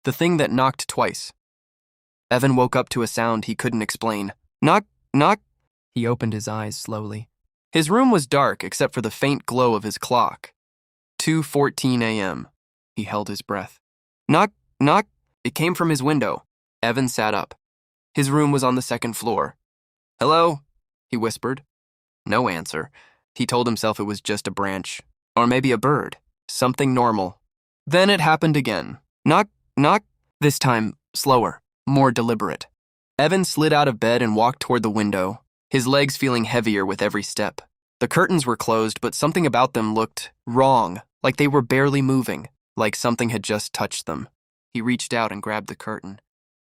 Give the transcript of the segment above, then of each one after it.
The thing that knocked twice. Evan woke up to a sound he couldn't explain. Knock, knock. He opened his eyes slowly. His room was dark except for the faint glow of his clock. 2:14 a.m. He held his breath. Knock, knock. It came from his window. Evan sat up. His room was on the second floor. Hello? He whispered. No answer. He told himself it was just a branch. Or maybe a bird. Something normal. Then it happened again. Knock, knock. This time, slower, more deliberate. Evan slid out of bed and walked toward the window, his legs feeling heavier with every step. The curtains were closed, but something about them looked wrong, like they were barely moving, like something had just touched them. He reached out and grabbed the curtain.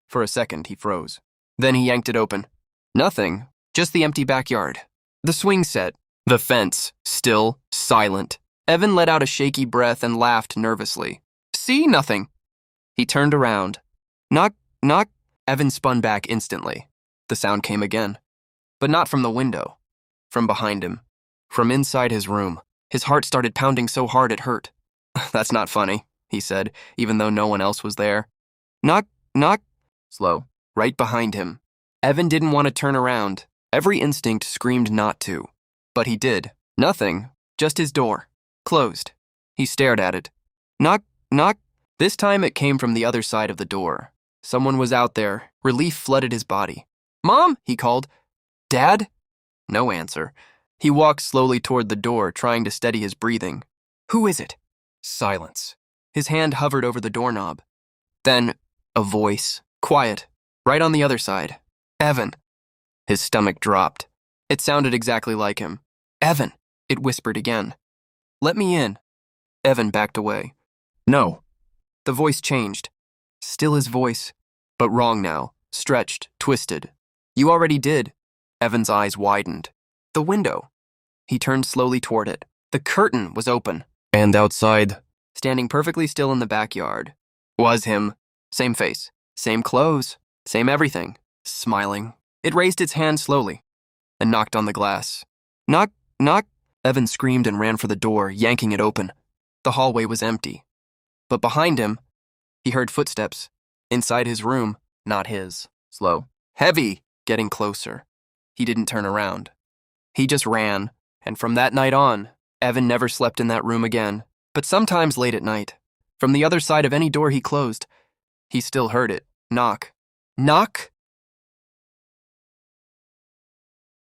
For a second, he froze. Then he yanked it open. Nothing, just the empty backyard. The swing set, the fence, still, silent. Evan let out a shaky breath and laughed nervously. See, nothing. He turned around. Knock, knock. Evan spun back instantly. The sound came again. But not from the window. From behind him. From inside his room. His heart started pounding so hard it hurt. That's not funny, he said, even though no one else was there. Knock, knock. Slow. Right behind him. Evan didn't want to turn around. Every instinct screamed not to. But he did. Nothing. Just his door. Closed. He stared at it. Knock, knock. This time it came from the other side of the door. Someone was out there. Relief flooded his body. Mom, he called. Dad? No answer. He walked slowly toward the door, trying to steady his breathing. Who is it? Silence. His hand hovered over the doorknob. Then, a voice. Quiet. Right on the other side. Evan. His stomach dropped. It sounded exactly like him. Evan, it whispered again. Let me in. Evan backed away. No. The voice changed. Still his voice, but wrong now, stretched, twisted. You already did. Evan's eyes widened. The window. He turned slowly toward it. The curtain was open. And outside, standing perfectly still in the backyard, was him. Same face, same clothes, same everything. Smiling. It raised its hand slowly and knocked on the glass. Knock, knock. Evan screamed and ran for the door, yanking it open. The hallway was empty. But behind him, he heard footsteps. Inside his room, not his. Slow. Heavy. Getting closer. He didn't turn around. He just ran, and from that night on, Evan never slept in that room again. But sometimes late at night, from the other side of any door he closed, he still heard it. Knock. Knock?